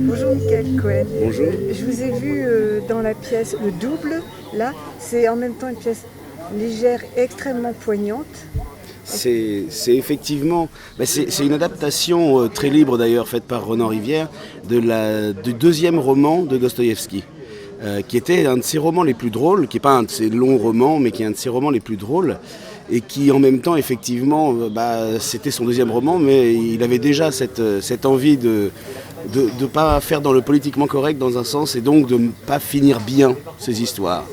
Bonjour Michael Cohen. Bonjour. Je vous ai vu dans la pièce Le Double. Là, c'est en même temps une pièce légère, extrêmement poignante. C'est effectivement, c'est une adaptation très libre d'ailleurs faite par Ronan Rivière du deuxième roman de Dostoïevski, qui était un de ses romans les plus drôles, qui n'est pas un de ses longs romans, mais qui est un de ses romans les plus drôles, et qui en même temps effectivement, c'était son deuxième roman, mais il avait déjà cette envie de ne pas faire dans le politiquement correct dans un sens, et donc de ne pas finir bien ses histoires.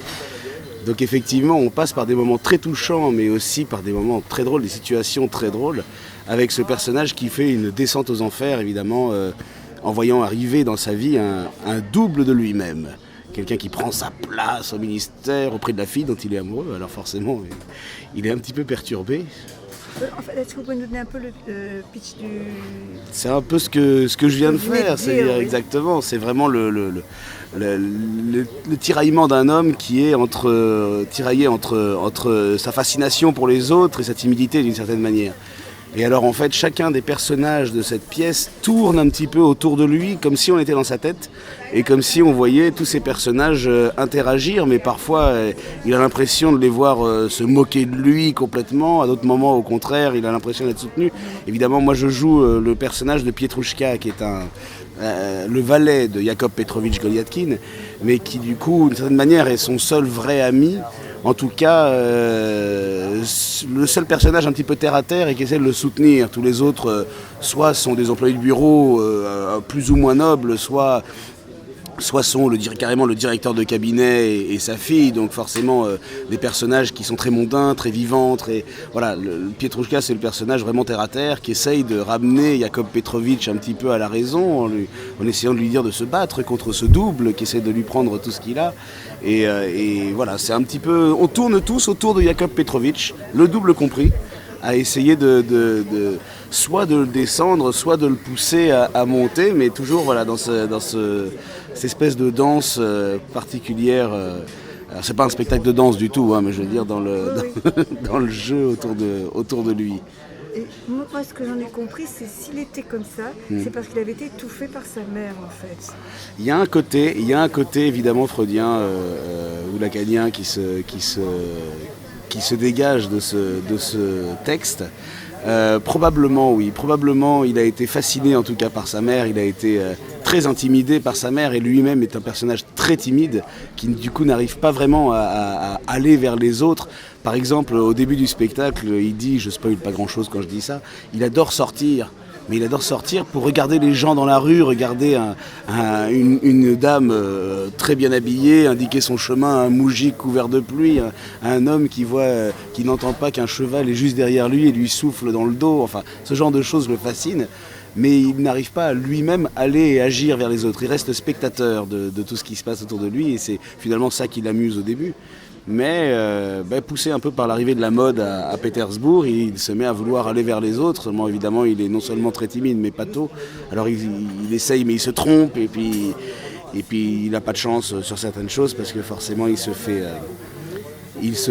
Donc effectivement, on passe par des moments très touchants, mais aussi par des moments très drôles, des situations très drôles, avec ce personnage qui fait une descente aux enfers, évidemment, en voyant arriver dans sa vie un double de lui-même. Quelqu'un qui prend sa place au ministère auprès de la fille dont il est amoureux. Alors forcément, il est un petit peu perturbé. En fait, est-ce que vous pouvez nous donner un peu le pitch du... C'est un peu ce que je viens de faire, c'est-à-dire oui. Exactement. C'est vraiment le tiraillement d'un homme qui est tiraillé entre sa fascination pour les autres et sa timidité d'une certaine manière. Et alors en fait, chacun des personnages de cette pièce tourne un petit peu autour de lui, comme si on était dans sa tête, et comme si on voyait tous ces personnages interagir, mais parfois il a l'impression de les voir se moquer de lui complètement, à d'autres moments au contraire, il a l'impression d'être soutenu. Évidemment, moi je joue le personnage de Pietrouchka, qui est le valet de Yakov Petrovitch Goliatkine, mais qui du coup, d'une certaine manière, est son seul vrai ami. En tout cas, le seul personnage un petit peu terre à terre et qui essaie de le soutenir. Tous les autres, soit sont des employés de bureau plus ou moins nobles, soit sont carrément le directeur de cabinet et sa fille, donc forcément des personnages qui sont très mondains, très vivants, voilà. Le Pietrouchka, c'est le personnage vraiment terre à terre qui essaye de ramener Yakov Petrovitch un petit peu à la raison en essayant de lui dire de se battre contre ce double qui essaie de lui prendre tout ce qu'il a. Et voilà, c'est un petit peu, on tourne tous autour de Yakov Petrovitch, le double compris, à essayer soit de le descendre, soit de le pousser à monter, mais toujours voilà, dans cette espèce de danse particulière. Alors, c'est pas un spectacle de danse du tout, hein, mais je veux dire dans le jeu autour de lui. Et moi, ce que j'en ai compris, c'est s'il était comme ça, c'est parce qu'il avait été étouffé par sa mère, en fait. Il y a un côté évidemment freudien ou lacanien qui se dégage de ce texte. Probablement oui, probablement il a été fasciné en tout cas par sa mère, il a été très intimidé par sa mère et lui-même est un personnage très timide qui du coup n'arrive pas vraiment à aller vers les autres. Par exemple, au début du spectacle, il dit, je spoil pas grand-chose quand je dis ça, il adore sortir. Mais il adore sortir pour regarder les gens dans la rue, regarder une dame très bien habillée, indiquer son chemin à un moujik couvert de pluie, un homme qui n'entend pas qu'un cheval est juste derrière lui et lui souffle dans le dos. Enfin, ce genre de choses le fascine. Mais il n'arrive pas à lui-même aller et agir vers les autres. Il reste spectateur de tout ce qui se passe autour de lui et c'est finalement ça qui l'amuse au début. Mais poussé un peu par l'arrivée de la mode à Pétersbourg, il se met à vouloir aller vers les autres. Seulement évidemment, il est non seulement très timide, mais pâteau. Alors il essaye, mais il se trompe. Et puis il n'a pas de chance sur certaines choses parce que forcément, il se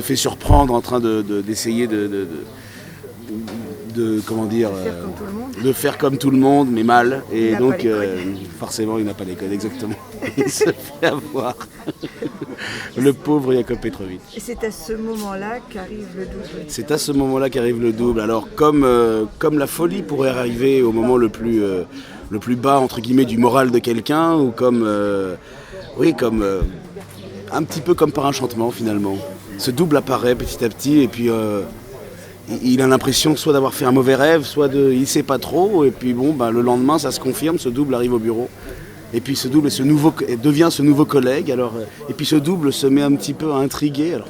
fait surprendre en train d'essayer de faire comme tout le monde, mais mal. Et donc, forcément, il n'a pas les codes, exactement. Il se fait avoir. Le pauvre Yakov Petrovitch. Et c'est à ce moment-là qu'arrive le double. C'est à ce moment-là qu'arrive le double. Alors, comme la folie pourrait arriver au moment le plus bas, entre guillemets, du moral de quelqu'un, ou un petit peu comme par enchantement, finalement. Ce double apparaît petit à petit, et puis... il a l'impression soit d'avoir fait un mauvais rêve, soit il ne sait pas trop, et puis le lendemain ça se confirme, ce double arrive au bureau, et puis ce double devient ce nouveau collègue, et puis ce double se met un petit peu à intriguer, alors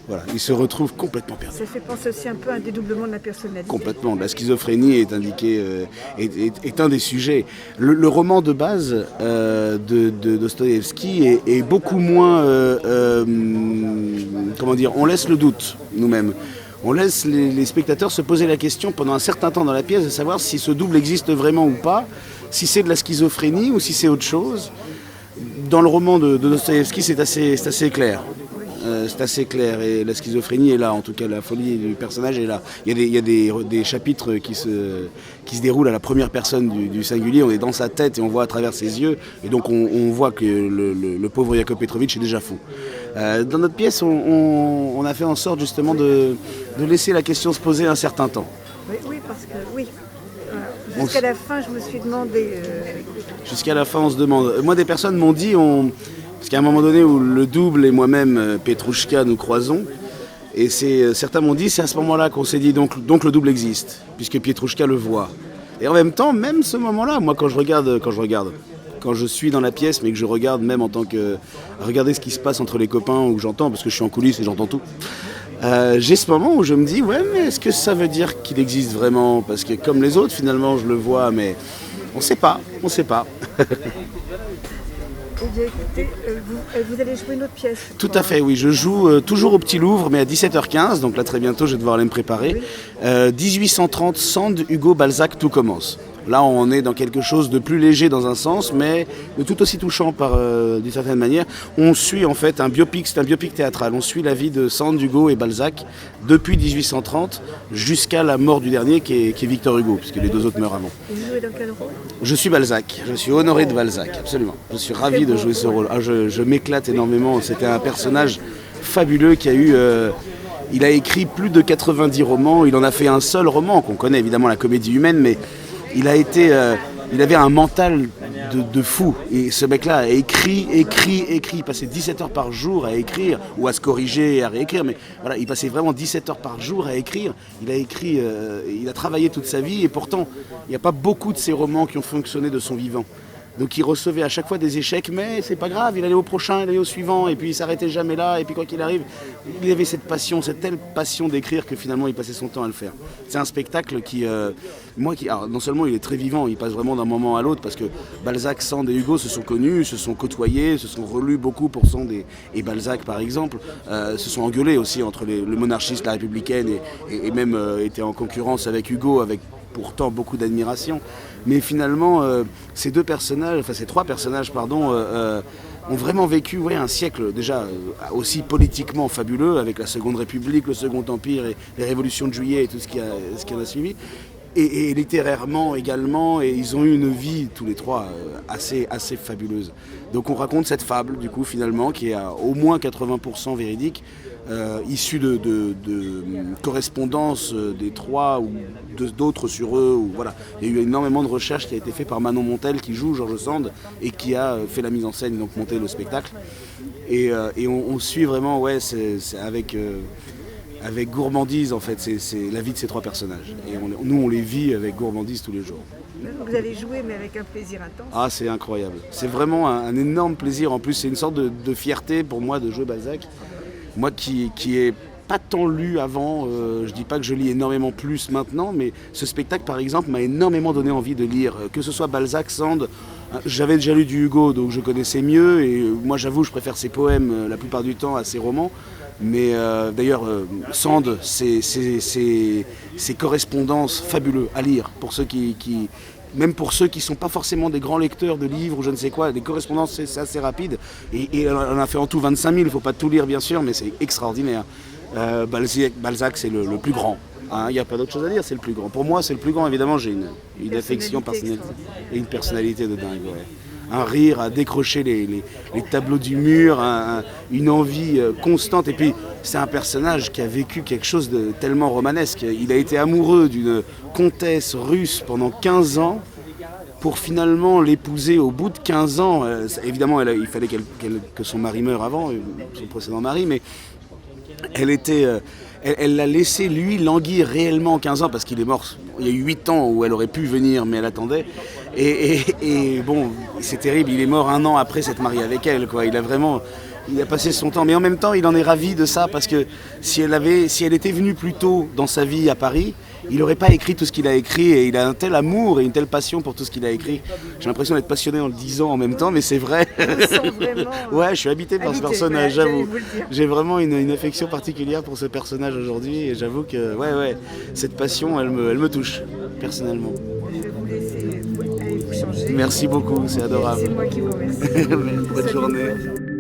voilà, il se retrouve complètement perdu. Ça fait penser aussi un peu à un dédoublement de la personnalité. Complètement, la schizophrénie est indiquée, est un des sujets. Le roman de base de Dostoïevski est beaucoup moins, on laisse le doute nous-mêmes. On laisse les spectateurs se poser la question pendant un certain temps dans la pièce de savoir si ce double existe vraiment ou pas, si c'est de la schizophrénie ou si c'est autre chose. Dans le roman de Dostoïevski, c'est assez clair. c'est assez clair. Et la schizophrénie est là, en tout cas, la folie du personnage est là. Il y a des chapitres qui se déroulent à la première personne du singulier. On est dans sa tête et on voit à travers ses yeux. Et donc on voit que le pauvre Jakub Petrovitch est déjà fou. Dans notre pièce, on a fait en sorte justement de laisser la question se poser un certain temps. Oui, parce que oui. Jusqu'à la fin, je me suis demandé. Jusqu'à la fin, on se demande. Moi, des personnes m'ont dit, parce qu'à un moment donné où le double et moi-même, Petrouchka, nous croisons, et certains m'ont dit, c'est à ce moment-là qu'on s'est dit, donc le double existe, puisque Petrouchka le voit. Et en même temps, même ce moment-là, moi, quand je suis dans la pièce, mais que je regarde même en tant que... Regarder ce qui se passe entre les copains, ou que j'entends, parce que je suis en coulisses et j'entends tout. J'ai ce moment où je me dis, ouais, mais est-ce que ça veut dire qu'il existe vraiment? Parce que comme les autres, finalement, je le vois, mais on sait pas. Eh bien, écoutez, vous allez jouer une autre pièce. Tout à fait, oui. Je joue toujours au Petit Louvre, mais à 17h15, donc là très bientôt, je vais devoir aller me préparer. 1830, Sand, Hugo, Balzac, tout commence. Là, on est dans quelque chose de plus léger dans un sens, mais de tout aussi touchant d'une certaine manière. On suit en fait un biopic, c'est un biopic théâtral. On suit la vie de Sand, Hugo et Balzac depuis 1830 jusqu'à la mort du dernier qui est Victor Hugo, puisque les deux autres meurent avant. Et vous jouez dans quel rôle? Je suis Balzac, je suis honoré de Balzac, absolument. Je suis ravi de jouer ce rôle. Je m'éclate énormément, c'était un personnage fabuleux qui a eu... il a écrit plus de 90 romans, il en a fait un seul roman, qu'on connaît évidemment, La Comédie humaine, mais il avait un mental de fou. Et ce mec-là a écrit. Il passait 17 heures par jour à écrire, ou à se corriger et à réécrire. Mais voilà, il passait vraiment 17 heures par jour à écrire. Il a travaillé toute sa vie et pourtant, il n'y a pas beaucoup de ses romans qui ont fonctionné de son vivant. Donc il recevait à chaque fois des échecs, mais c'est pas grave, il allait au prochain, il allait au suivant, et puis il s'arrêtait jamais là, et puis quoi qu'il arrive, il avait cette telle passion d'écrire que finalement il passait son temps à le faire. C'est un spectacle alors, non seulement il est très vivant, il passe vraiment d'un moment à l'autre, parce que Balzac, Sand et Hugo se sont connus, se sont côtoyés, se sont relus beaucoup pour Sand et Balzac par exemple, se sont engueulés aussi entre le monarchiste, la républicaine, et même étaient en concurrence avec Hugo, avec pourtant beaucoup d'admiration. Mais finalement, ces trois personnages, ont vraiment vécu un siècle déjà aussi politiquement fabuleux, avec la Seconde République, le Second Empire et les révolutions de Juillet et tout ce qui en a suivi. Et littérairement également, et ils ont eu une vie tous les trois assez fabuleuse. Donc on raconte cette fable du coup finalement qui est à au moins 80% véridique, issue de correspondances des trois ou d'autres sur eux. Voilà. Il y a eu énormément de recherches qui a été fait par Manon Montel qui joue Georges Sand et qui a fait la mise en scène, donc monté le spectacle. Et on suit vraiment, c'est avec gourmandise en fait, c'est la vie de ces trois personnages. Et nous on les vit avec gourmandise tous les jours. Vous allez jouer mais avec un plaisir intense. Ah, c'est incroyable. C'est vraiment un énorme plaisir. En plus c'est une sorte de fierté pour moi de jouer Balzac. Moi qui ai pas tant lu avant, je dis pas que je lis énormément plus maintenant, mais ce spectacle par exemple m'a énormément donné envie de lire, que ce soit Balzac, Sand. J'avais déjà lu du Hugo donc je connaissais mieux et moi j'avoue je préfère ses poèmes la plupart du temps à ses romans. Mais d'ailleurs, Sand, ses correspondances fabuleuses à lire pour ceux même pour ceux qui ne sont pas forcément des grands lecteurs de livres ou je ne sais quoi, les correspondances c'est assez rapide. Et on a fait en tout 25 000, il ne faut pas tout lire bien sûr, mais c'est extraordinaire. Balzac c'est le plus grand. Il n'y a pas d'autre chose à dire, c'est le plus grand. Pour moi c'est le plus grand, évidemment j'ai une affection personnelle et une personnalité de dingue. Ouais. Un rire à décrocher les tableaux du mur, une envie constante. Et puis, c'est un personnage qui a vécu quelque chose de tellement romanesque. Il a été amoureux d'une comtesse russe pendant 15 ans pour finalement l'épouser au bout de 15 ans. Évidemment, il fallait que son mari meure avant, son précédent mari, mais elle l'a laissé, lui, languir réellement 15 ans parce qu'il est mort. Il y a eu 8 ans où elle aurait pu venir, mais elle attendait. Et bon, c'est terrible, il est mort 1 an après s'être marié avec elle, quoi. Il a passé son temps, mais en même temps, il en est ravi de ça parce que si elle était venue plus tôt dans sa vie à Paris, il n'aurait pas écrit tout ce qu'il a écrit et il a un tel amour et une telle passion pour tout ce qu'il a écrit. J'ai l'impression d'être passionné en le disant en même temps, mais c'est vrai. Ouais, je suis habité par ce personnage, j'avoue. J'ai vraiment une affection particulière pour ce personnage aujourd'hui et j'avoue que cette passion, elle me touche personnellement. Je vais vous laisser aller vous changer. Merci beaucoup, c'est adorable. C'est moi qui vous remercie. Bonne journée.